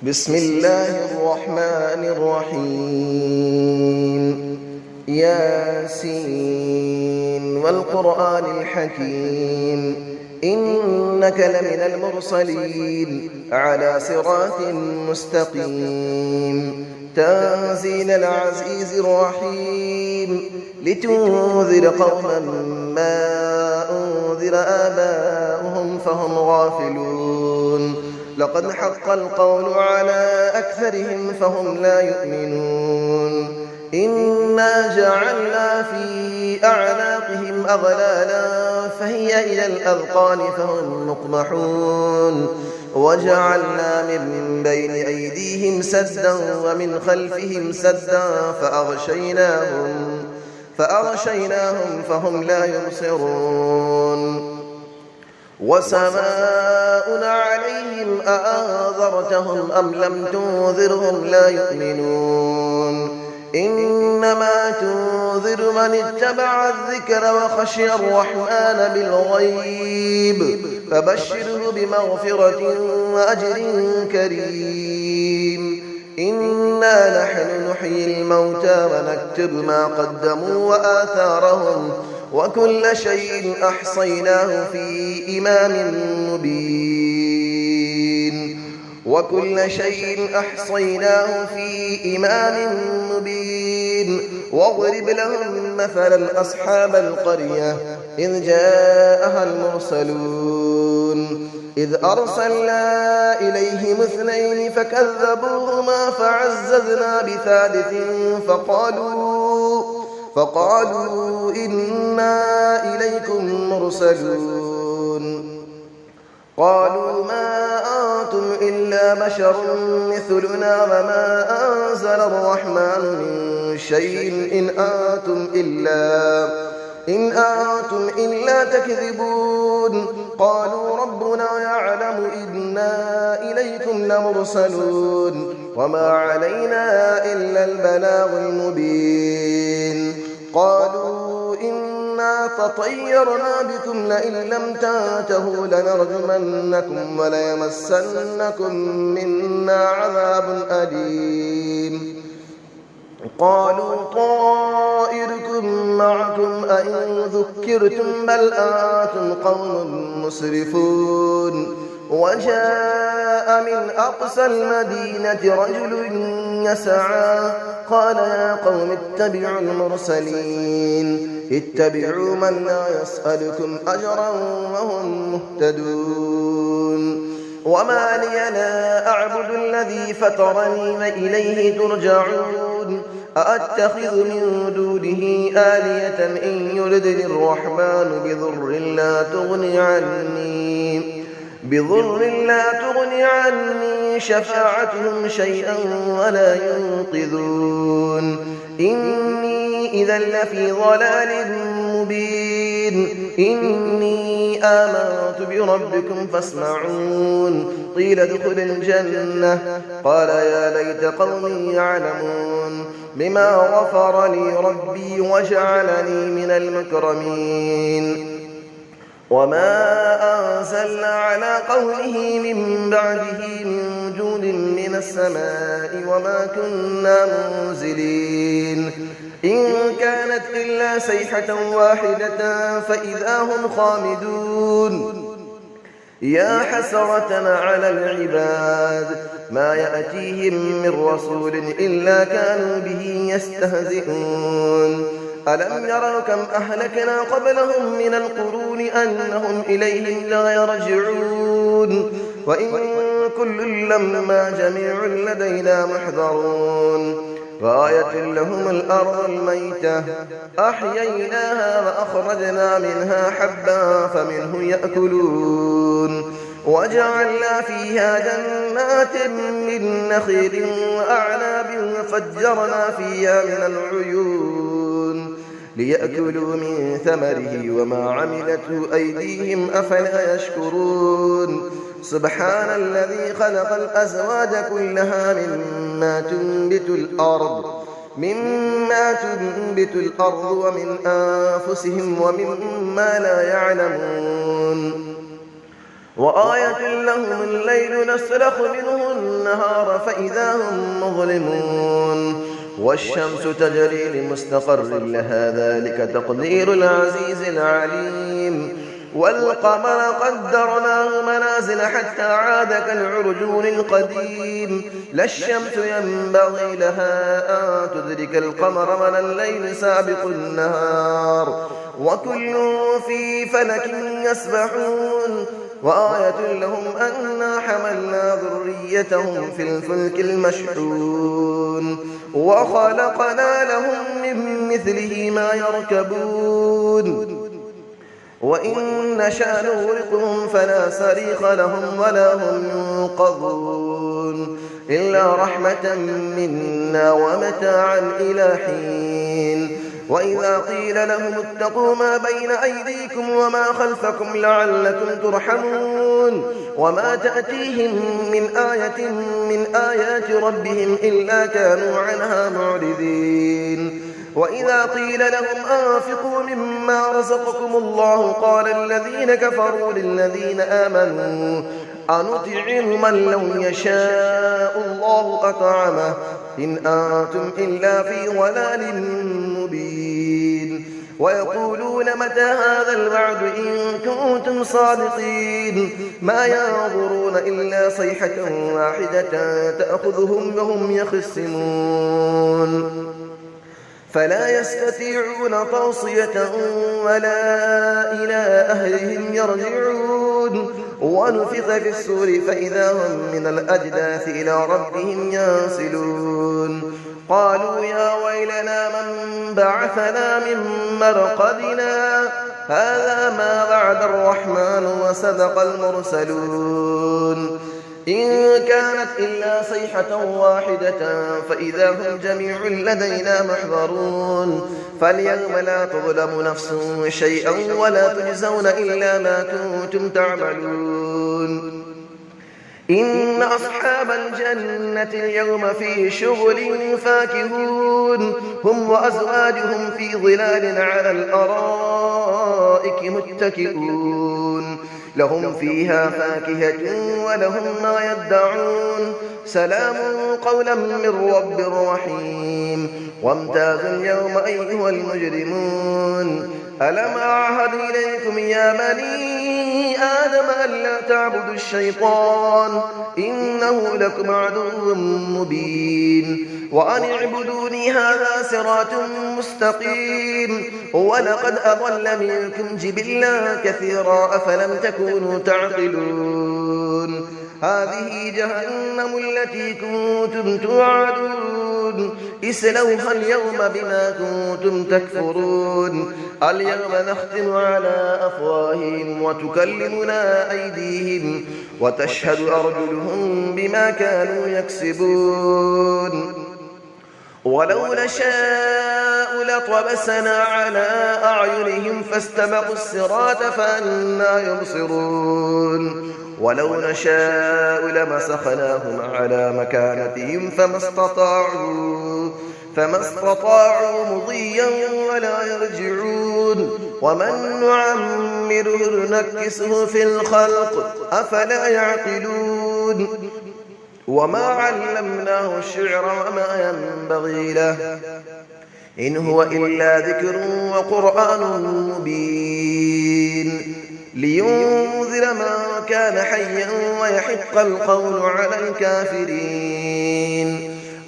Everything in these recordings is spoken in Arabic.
بسم الله الرحمن الرحيم ياسين والقرآن الحكيم إنك لمن المرسلين على صراط مستقيم تنزيل العزيز الرحيم لتنذر قوما ما أنذر آباؤهم فهم غافلون لقد حق القول على أكثرهم فهم لا يؤمنون إنا جعلنا في أعناقهم أغلالا فهي إلى الأذقان فهم مقمحون وجعلنا من بين أيديهم سدا ومن خلفهم سدا فأغشيناهم فهم لا يبصرون وسماء عليهم أأنذرتهم أم لم تنذرهم لا يؤمنون إنما تنذر من اتبع الذكر وخشي الرحمن بالغيب فبشره بمغفرة وأجر كريم إنا نحن نحيي الموتى ونكتب ما قدموا وآثارهم وكل شيء أحصيناه في إمام مبين واضرب لهم مثلا أصحاب القرية إذ جاءها المرسلون إذ أرسلنا إليهم 2 فكذبوهما فعززنا بثالث فقالوا إنا إليكم مرسلون قالوا ما أنتم إلا بشر مثلنا وما أنزل الرحمن من شيء إن أنتم إلا تكذبون قالوا ربنا يعلم إنا إليكم لمرسلون وما علينا إلا البلاغ المبين قالوا إنا تطيرنا بكم لئن لم تنتهوا لنرجمنكم وليمسنكم منا عذاب أليم قالوا طائركم معكم أئن ذكرتم بل أنتم قوم مسرفون وجاء من أقصى المدينة رجل يسعى قال يا قوم اتبعوا المرسلين اتبعوا من لا يسألكم أجرا وهم مهتدون وما لي لا أعبد الذي فطرني وإليه ترجعون أأتخذ من دونه آلية إن يردني الرحمن بضر لا تغني عني شفاعتهم شيئا ولا ينقذون إني إذا لفي ضلال مبين إني آمنت بربكم فاسمعون قيل ادخل الجنة قال يا ليت قومي يعلمون بما غفر لي ربي وجعلني من المكرمين وما أنزلنا على قوله من بعده من جود من السماء وما كنا منزلين إن كانت إلا صيحة واحدة فإذا هم خامدون يا حسرة على العباد ما يأتيهم من رسول إلا كانوا به يستهزئون ألم يروا كم أهلكنا قبلهم من القرون أنهم إليهم لا يرجعون وإن كل لما جميع لدينا محضرون وآية لهم الأرض الميتة أحييناها وأخرجنا منها حبا فمنه يأكلون وجعلنا فيها جنات من نخيل وأعناب وفجرنا فيها من العيون ليأكلوا من ثمره وما عملته أيديهم أفلا يشكرون سبحان الذي خلق الأزواج كلها مما تنبت الأرض ومن أنفسهم ومما لا يعلمون وآية لهم الليل نسلخ منه النهار فإذا هم مظلمون والشمس تجري لمستقر لها ذلك تقدير العزيز العليم والقمر قدرناه منازل حتى عاد كالعرجون القديم لا الشمس ينبغي لها أن تدرك القمر ولا الليل سابق النهار وكل في فلك يسبحون وآية لهم أنا حملنا ذريتهم في الفلك المشحون وخلقنا لهم من مثله ما يركبون وإن نشأ نغرقهم فلا صريخ لهم ولا هم ينقذون إلا رحمة منا ومتاعا إلى حين وإذا قيل لهم اتقوا ما بين أيديكم وما خلفكم لعلكم ترحمون وما تأتيهم من آية من آيات ربهم إلا كانوا عنها معرضين وإذا قيل لهم أنفقوا مما رزقكم الله قال الذين كفروا للذين آمنوا أنطعم من لو يشاء الله أطعمه إن أنتم إلا في ضلال مبين ويقولون متى هذا الوعد إن كنتم صادقين ما ينظرون إلا صيحة واحدة تأخذهم وهم يخصمون فلا يستطيعون توصية ولا إلى أهلهم يرجعون ونفخ في السور فإذا هم من الأجداث إلى ربهم ينسلون قالوا يا ويلنا من بعثنا من مرقدنا هذا ما وعد الرحمن وصدق المرسلون إن كانت إلا صيحة واحدة فإذا هم جميع لدينا محضرون فاليوم لا تظلم نفس شيئا ولا تجزون إلا ما كنتم تعملون إن أصحاب الجنة اليوم في شغل فاكهون هم وأزواجهم في ظلال على الأرائك متكئون لهم فيها فاكهة ولهم ما يدعون سلام قولا من رب رحيم وامتازوا اليوم أيها المجرمون ألم أعهد إليكم يا بني آدم ألا تعبدوا الشيطان إنه لكم عدو مبين وأن اعبدوني هذا صراط مستقيم ولقد أضل منكم جبلا كثيرا أفلم تكونوا تعقلون هذه جهنم التي كنتم توعدون اسلوها اليوم بما كنتم تكفرون اليوم نختم على أفواههم وتكلمنا أيديهم وتشهد أرجلهم بما كانوا يكسبون ولو نشاء لطمسنا على أعينهم فاستبقوا الصراط فأنى يبصرون ولو نشاء لمسخناهم على مكانتهم فما استطاعوا مضيا ولا يرجعون ومن نعمره نكسه في الخلق أفلا يعقلون وما علمناه الشعر وما ينبغي له إن هو إلا ذكر وقرآن مبين لينذر من كان حيا ويحق القول على الكافرين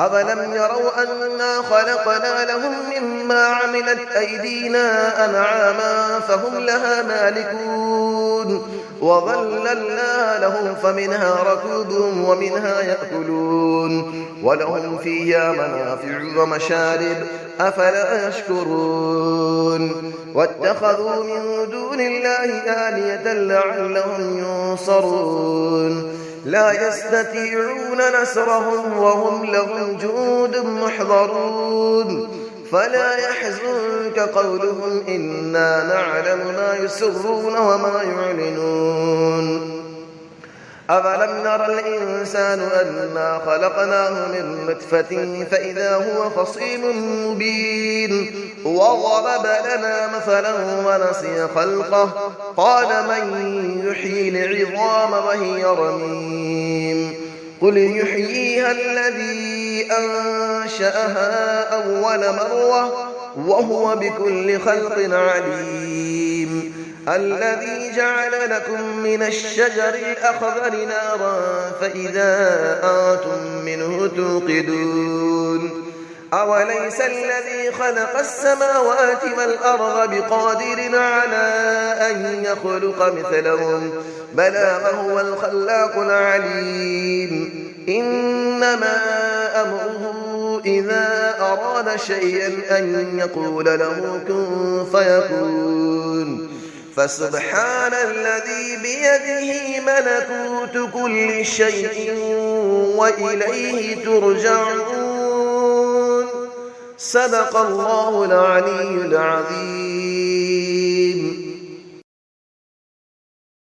أفلم يروا أنا خلقنا لهم مما عملت أيدينا أنعاما فهم لها مالكون وظللنا لهم فمنها ركوبهم ومنها يأكلون ولهم فيها منافع ومشارب أفلا يشكرون واتخذوا من دون الله آلية لعلهم ينصرون لا يستطيعون نصرهم وهم لهم جند محضرون فلا يحزنك قولهم إنا نعلم ما يسرون وما يعلنون أفلم نرى الإنسان أنا خلقناه من نطفة فإذا هو خصيم مبين وضرب لنا مثلا ونسي خلقه قال من يحيي العظام وهي رميم قل يحييها الذي أنشأها أول مرة وهو بكل خلق عليم الذي جعل لكم من الشجر الأخضر نارا فإذا أنتم منه توقدون أوليس الذي خلق السماوات والأرض بقادر على أن يخلق مثلهم بلى وهو الخلاق العليم إنما أمره إذا أراد شيئا أن يقول له كن فيكون فسبحان الذي بيده ملكوت كل شيء وإليه ترجعون صدق الله العلي العظيم.